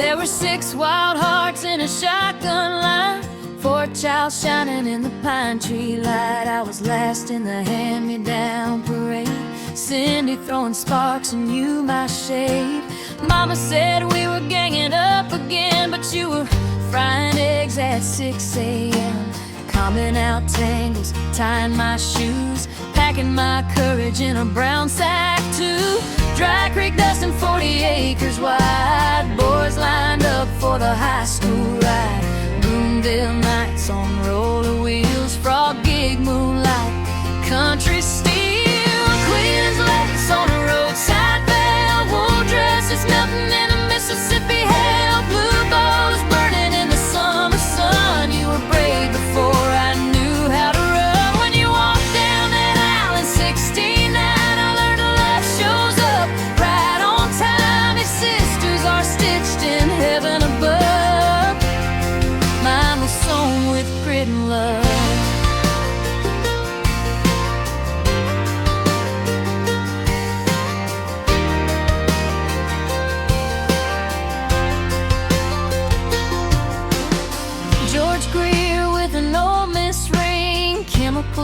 There were 6 wild hearts in a shotgun line, 4 child shining in the pine tree light. I was last in the hand-me-down parade, Cindy throwing sparks and you my shade. Mama said we were ganging up again, but you were frying eggs at 6 a.m. Combing out tangles, tying my shoes, packing my courage in a brown sack too. Dry Creek dusting 40 acres wide, boys lined up for the high school ride. Boonville nights on roller wheels, frog gig moonlight, country steel. Queen's Lakes on a roadside bell, wool dresses melting in a Mississippi hail. Blue bows burning in the summer sun. You were brave before I knew how to run. When you walked down that aisle in 69, I learned love shows up right on time. Your sisters are stitched in heaven above. Mine was sewn with grit and love.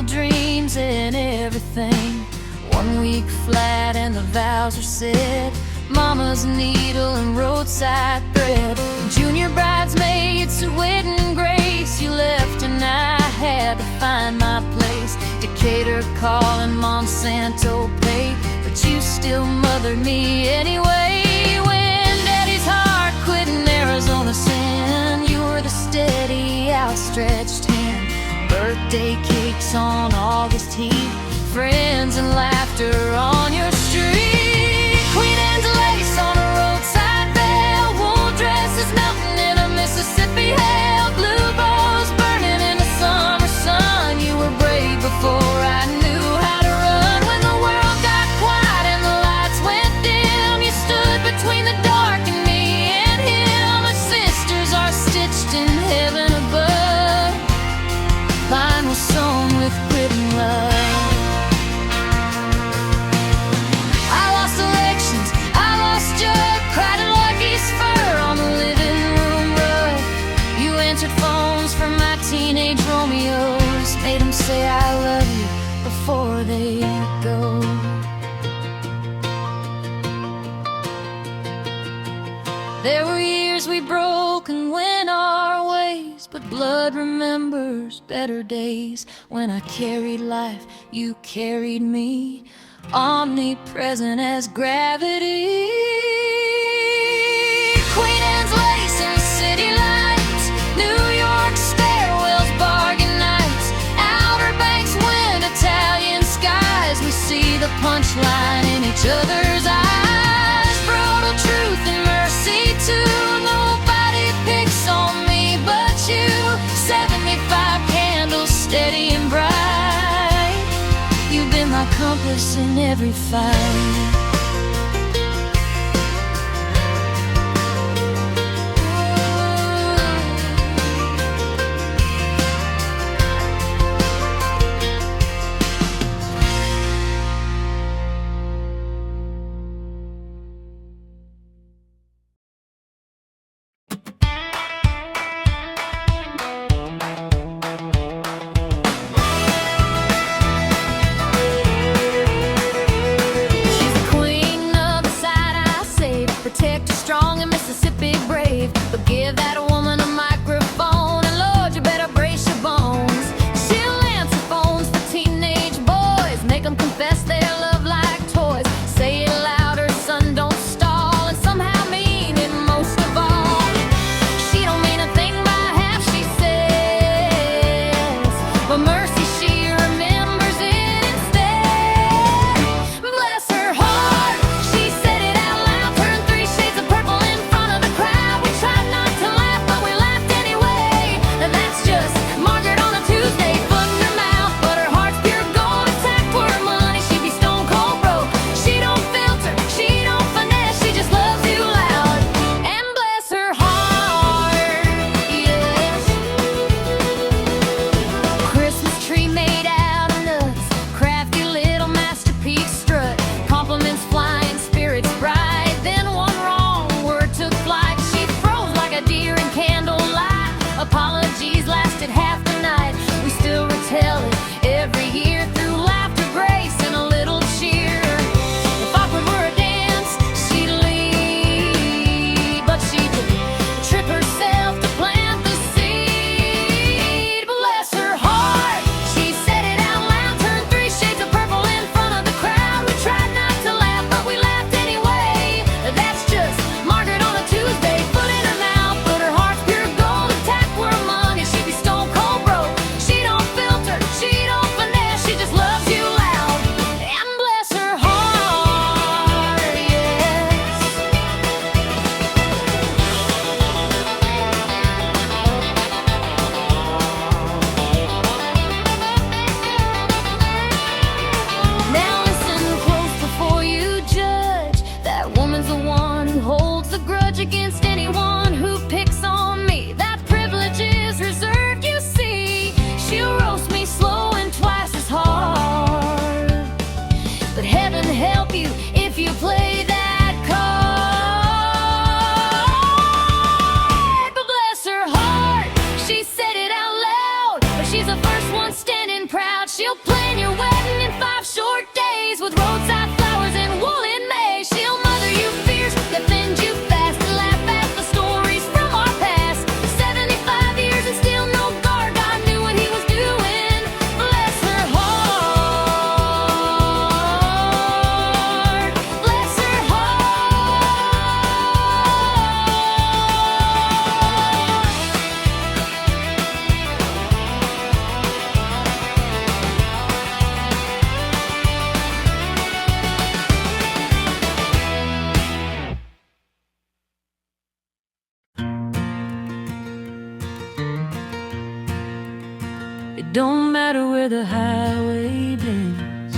Dreams and everything. 1 week flat and the vows are set. Mama's needle and roadside thread. Junior bridesmaids, sweat and grace. You left and I had to find my place. Decatur calling, Monsanto pay, but you still mothered me anyway. When Daddy's heart quit in Arizona sand, you were the steady outstretched hand. Birthday cakes on August heat, friends and laughter on your street. Queen Anne's lace on a roadside bell, wool dresses melting in a Mississippi hail. Blue bows burning in the summer sun. You were brave before I knew how to run. When the world got quiet and the lights went dim, you stood between the dark and me and him. My sisters are stitched in heaven above. Mine was sewn with grit and love. I lost elections, I lost Judd, cried a Lucky's fur on the living room rug. You answered phones for my teenage Romeos, made them say I love you before they go. There were years we broke and went our ways, but blood remembers better days. When I carried life, you carried me, omnipresent as gravity. Queen Anne's lace and city lights, New York stairwells, bargain nights, Outer Banks wind, Italian skies. We see the punchline in each other's eyes. Brutal truth and mercy too. Nobody picks on me but you. 75 candles steady and bright. You've been my compass in every fight. don't matter where the highway bends,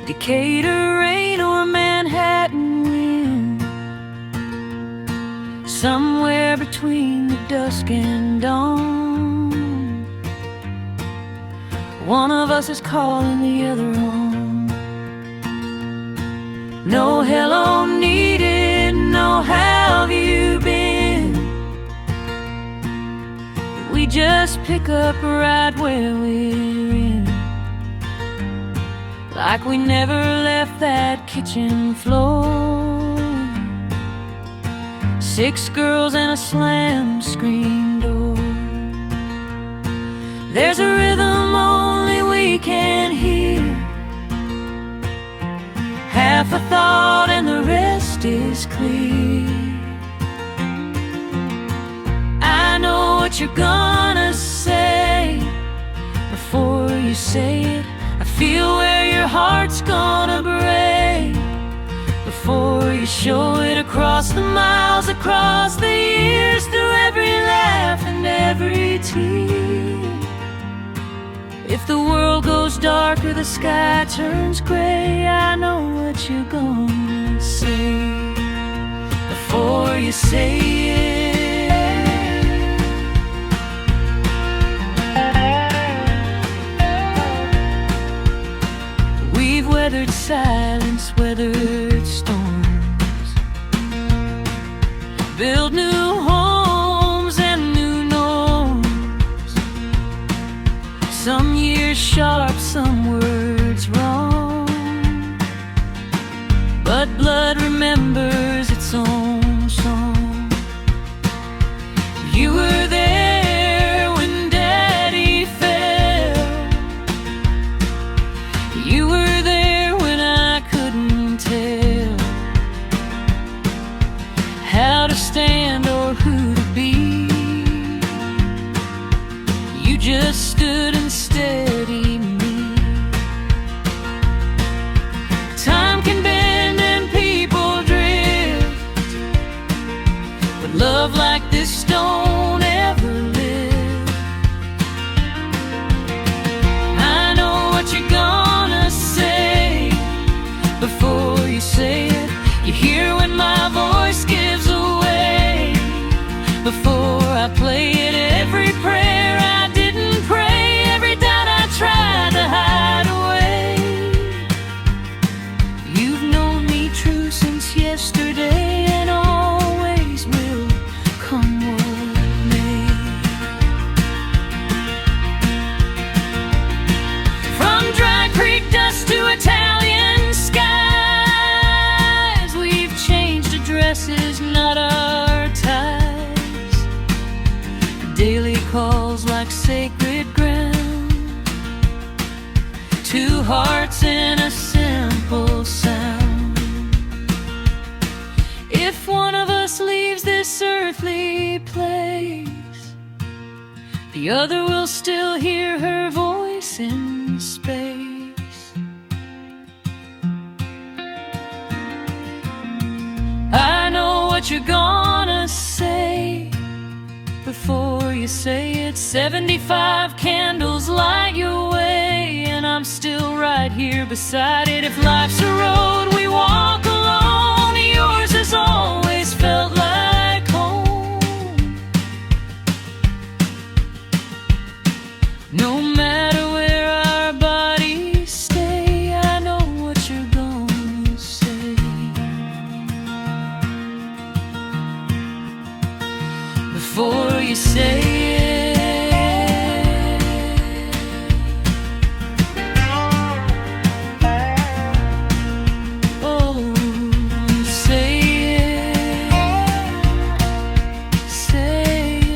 Decatur rain or Manhattan wind, somewhere between the dusk and dawn, one of us is calling the other home. No hello needed, no how have you been. We just pick up right where we're in, like we never left that kitchen floor. 6 girls and a slam screen door. There's a rhythm only we can hear, half a thought and the rest is clear. I know what you're gonna say before you say it. I feel where your heart's gonna break before you show it, across the miles, across the years, through every laugh and every tear. If the world goes dark or the sky turns gray, I know what you're gonna say before you say it. We've weathered silence, weathered storms, built new homes and new norms. Some years sharp, some words wrong, but blood remembers its own song. You were there when Daddy fell. You were there when I couldn't tell how to stand or who to be. You just stood and steadied me. Time can bend and people drift, but love like this don't ever live. I know what you're gonna say before you say it. You hear when my voice gives away before I play it. Every prayer I didn't pray, every doubt I tried to hide away. You've known me true since yesterday and always will, come what may. From Dry Creek dust to Italian skies, we've changed addresses, not our ties. Daily calls like sacred ground, 2 hearts in a simple sound. If one of us leaves this earthly place, the other will still hear her voice in space. I know what you're gonna say before you say it. 75 candles light your way, and I'm still right here beside it. If life's a road we walk alone, yours has always felt like home. No matter where our bodies stay, I know what you're gonna say before you say it. Oh, say it, say it.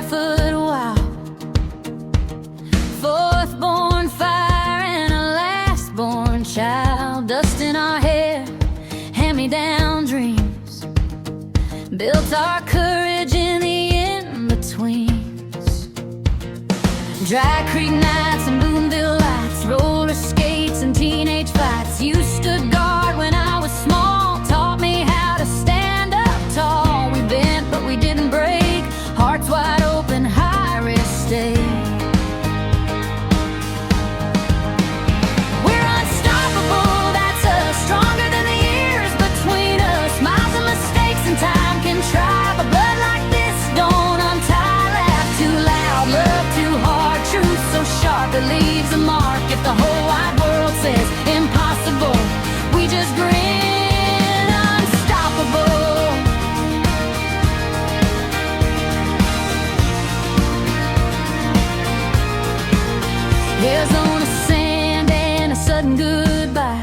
barefoot wow. Fourth born fire and a last born child. Dust in our hair, hand-me-down dreams. Built our courage in the in-betweens. Dry Creek nights and Boonville lights, roller skates and teenage fights. You stood guard when I was small, taught me how to stand up tall. We bent but we didn't break, hearts wide open, high risk stay. We're unstoppable, that's us, stronger than the years between us. Miles of mistakes and time can try, but blood like this don't untie. Laugh too loud, love too hard, truth so sharp it leaves a mark. If the whole wide world says impossible, we just grin, unstoppable. Arizona sand and a sudden goodbye.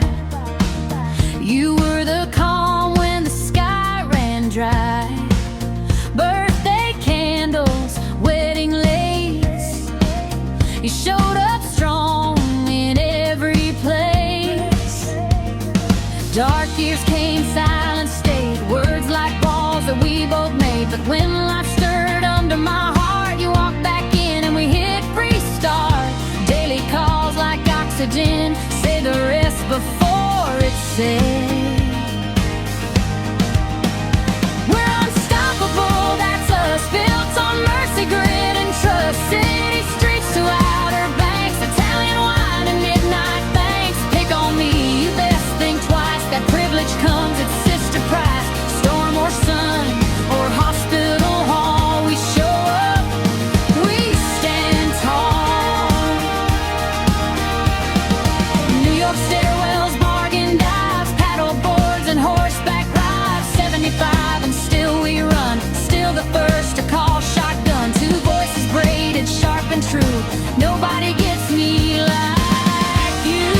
You were the calm when the sky ran dry. Birthday candles, wedding lace. You showed up strong in every place. Dark years came, silence stayed. Words like balls that we both made. But when life stirred under my heart, you walked back in and we hit restart. Daily calls like oxygen, say the rest before it's said. We're unstoppable, that's us, built on mercy, grit and trust. City streets to outer banks, Italian wine and midnight thanks. Pick on me, you best think twice, that privilege comes at sister price. Storm or sun or hospital hall, we show up, we stand tall. New York stairwells, bargain dives, paddle boards and horseback rides. 75 and still we run, still the first to call shotgun. Two voices braided, sharp and true, nobody gets me like you.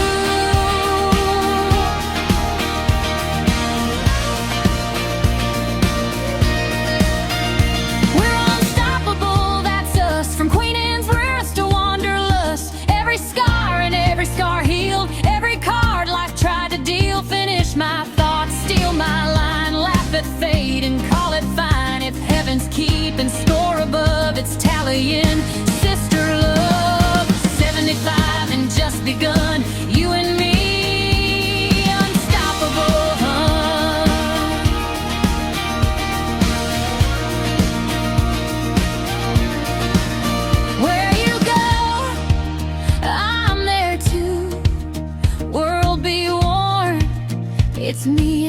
We're unstoppable, that's us, from Queen Anne's rest to Wanderlust. Every scar and every scar healed, every card life tried to deal. Finish my thoughts, steal my line, laugh at fate and call it fine. If heaven's keeping score above, it's tallying sister love. 75 and just begun, you and me, unstoppable, huh? Where you go, I'm there too. World be warned, it's me.